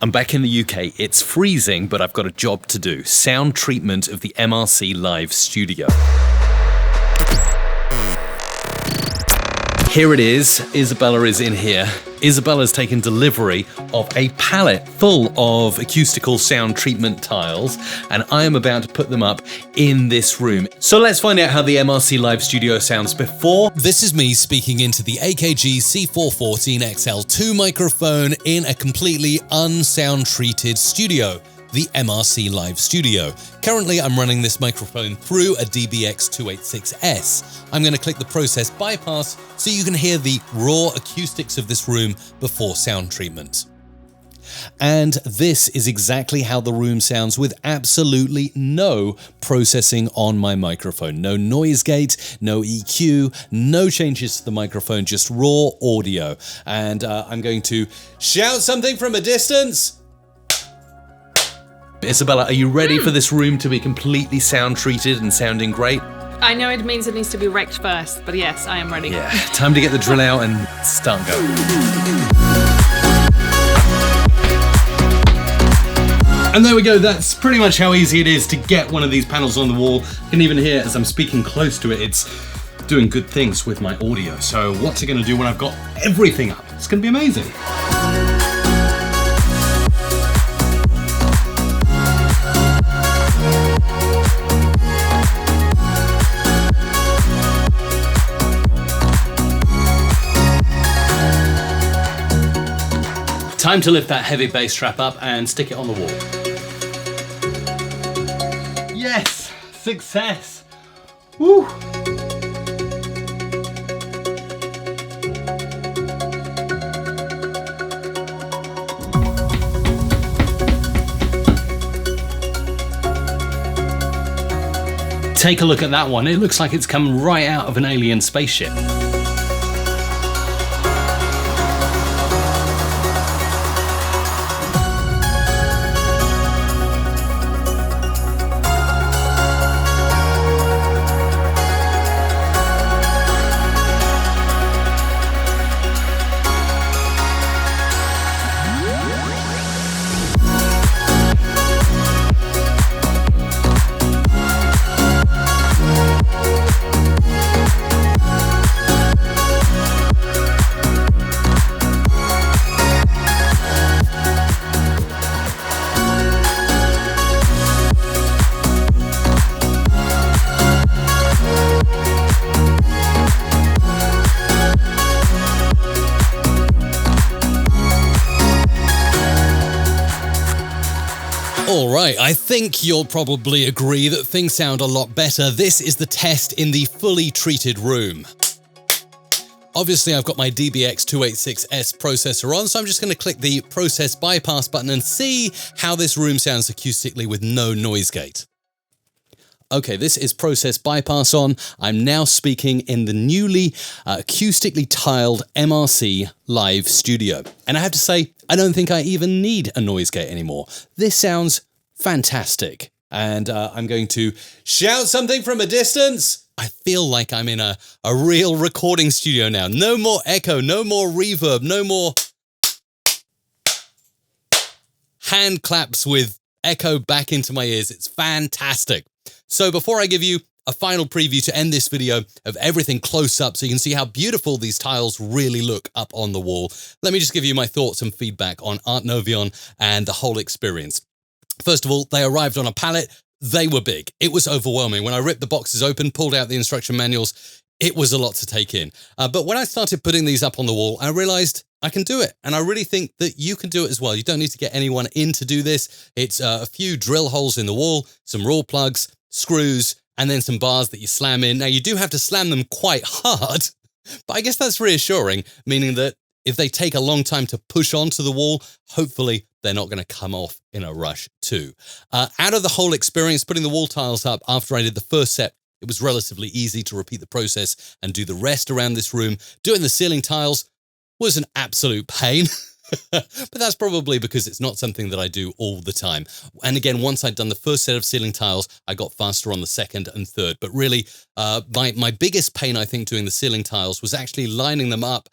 I'm back in the UK. It's freezing, but I've got a job to do. Sound treatment of the MRC Live studio. Here it is. Isabella is in here. Isabella's taken delivery of a pallet full of acoustical sound treatment tiles, and I am about to put them up in this room. So let's find out how the MRC Live studio sounds before. This is me speaking into the AKG C414XL2 microphone in a completely unsound-treated studio, the MRC Live studio. Currently, I'm running this microphone through a DBX286S. I'm going to click the process bypass so you can hear the raw acoustics of this room before sound treatment. And this is exactly how the room sounds with absolutely no processing on my microphone. No noise gate, no EQ, no changes to the microphone, just raw audio. And I'm going to shout something from a distance. Isabella, are you ready for this room to be completely sound treated and sounding great? I know it means it needs to be wrecked first, but yes, I am ready. Yeah, time to get the drill out and start going. And there we go, that's pretty much how easy it is to get one of these panels on the wall. You can even hear, as I'm speaking close to it, it's doing good things with my audio. So what's it going to do when I've got everything up? It's going to be amazing. Time to lift that heavy bass trap up and stick it on the wall. Yes! Success! Woo! Take a look at that one. It looks like it's come right out of an alien spaceship. Alright, I think you'll probably agree that things sound a lot better. This is the test in the fully treated room. Obviously, I've got my DBX286S processor on, so I'm just going to click the process bypass button and see how this room sounds acoustically with no noise gate. Okay, this is process bypass on. I'm now speaking in the newly acoustically tiled MRC Live studio. And I have to say, I don't think I even need a noise gate anymore. This sounds fantastic. And I'm going to shout something from a distance. I feel like I'm in a real recording studio now. No more echo, no more reverb, no more hand claps with echo back into my ears. It's fantastic. So before I give you a final preview to end this video of everything close up so you can see how beautiful these tiles really look up on the wall, let me just give you my thoughts and feedback on Artnovion and the whole experience. First of all, they arrived on a pallet. They were big. It was overwhelming. When I ripped the boxes open, pulled out the instruction manuals, it was a lot to take in. But when I started putting these up on the wall, I realized I can do it. And I really think that you can do it as well. You don't need to get anyone in to do this. It's a few drill holes in the wall, some raw plugs, screws, and then some bars that you slam in. Now, you do have to slam them quite hard, but I guess that's reassuring, meaning that if they take a long time to push onto the wall, hopefully they're not going to come off in a rush too. Out of the whole experience, putting the wall tiles up after I did the first set, it was relatively easy to repeat the process and do the rest around this room. Doing the ceiling tiles was an absolute pain. But that's probably because it's not something that I do all the time. And again, once I'd done the first set of ceiling tiles, I got faster on the second and third. But really, my biggest pain, I think, doing the ceiling tiles was actually lining them up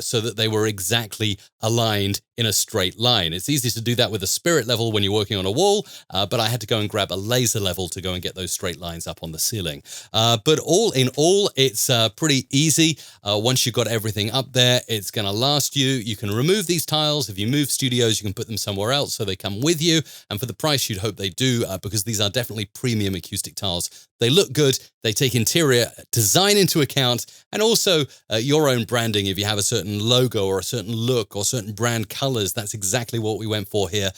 so that they were exactly aligned in a straight line. It's easy to do that with a spirit level when you're working on a wall, but I had to go and grab a laser level to go and get those straight lines up on the ceiling. But all in all, it's pretty easy. Once you've got everything up there, it's going to last you. You can remove these tiles. If you move studios, you can put them somewhere else so they come with you. And for the price, you'd hope they do, because these are definitely premium acoustic tiles. They look good. They take interior design into account, and also your own branding. If you have a certain logo or a certain look or certain brand colors, that's exactly what we went for here.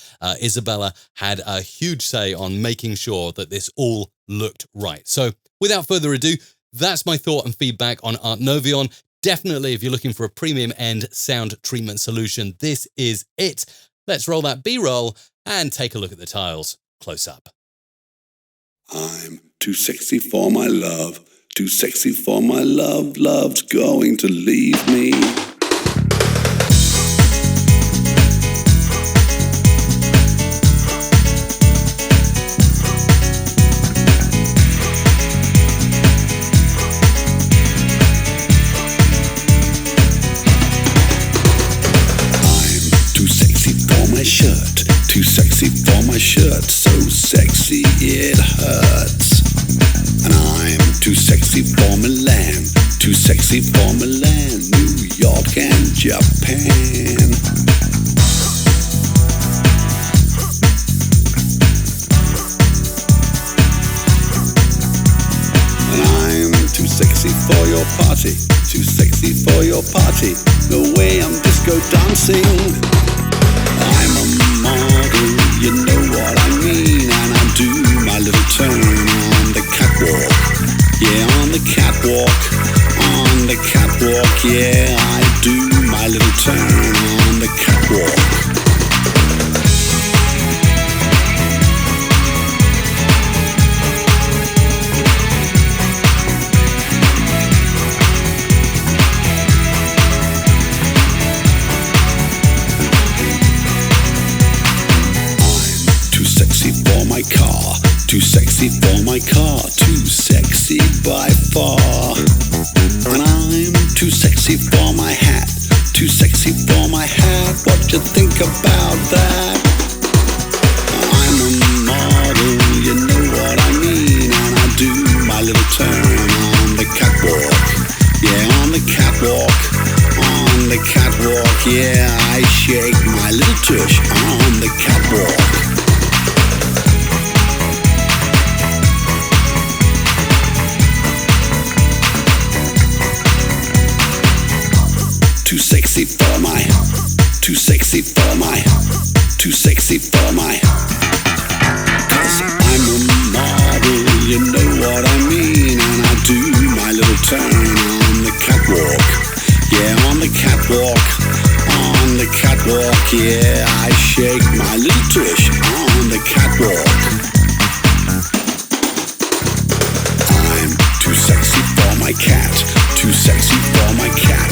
Isabella had a huge say on making sure that this all looked right. So without further ado, that's my thought and feedback on Artnovion. Definitely, if you're looking for a premium end sound treatment solution, this is it. Let's roll that B-roll and take a look at the tiles close up. I'm too sexy for my love, too sexy for my love, love's going to leave me. Shirt, too sexy for my shirt, so sexy it hurts. And I'm too sexy for Milan, too sexy for Milan, New York and Japan. And I'm too sexy for your party, too sexy for your party, no way I'm disco dancing. I'm a model, you know what I mean, and I do my little turn on the catwalk. Yeah, on the catwalk, on the catwalk, yeah, I do my little turn on the catwalk. Too sexy for my car, too sexy by far. And I'm too sexy for my hat, too sexy for my hat, what you think about that? I'm a model, you know what I mean, and I do my little turn on the catwalk. Yeah, on the catwalk, on the catwalk, yeah, I shake my little tush on the catwalk. Too sexy for my, too sexy for my, too sexy for my. 'Cause I'm a model, you know what I mean, and I do my little turn on the catwalk. Yeah, on the catwalk, on the catwalk, yeah, I shake my little tush on the catwalk. I'm too sexy for my cat, too sexy for my cat.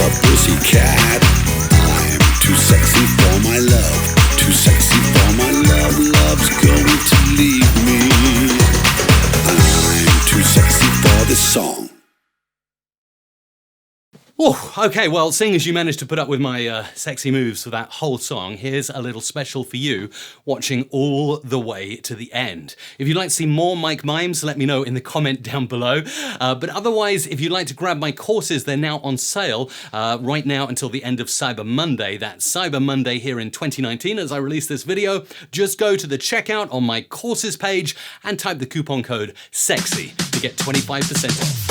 Pussycat. I'm too sexy for my love, too sexy for my love, love's going to leave me. I'm too sexy for this song. Oh, okay, well, seeing as you managed to put up with my sexy moves for that whole song, here's a little special for you, watching all the way to the end. If you'd like to see more Mike Mimes, let me know in the comment down below. But otherwise, if you'd like to grab my courses, they're now on sale right now until the end of Cyber Monday. That's Cyber Monday here in 2019 as I release this video. Just go to the checkout on my courses page and type the coupon code SEXY to get 25% off.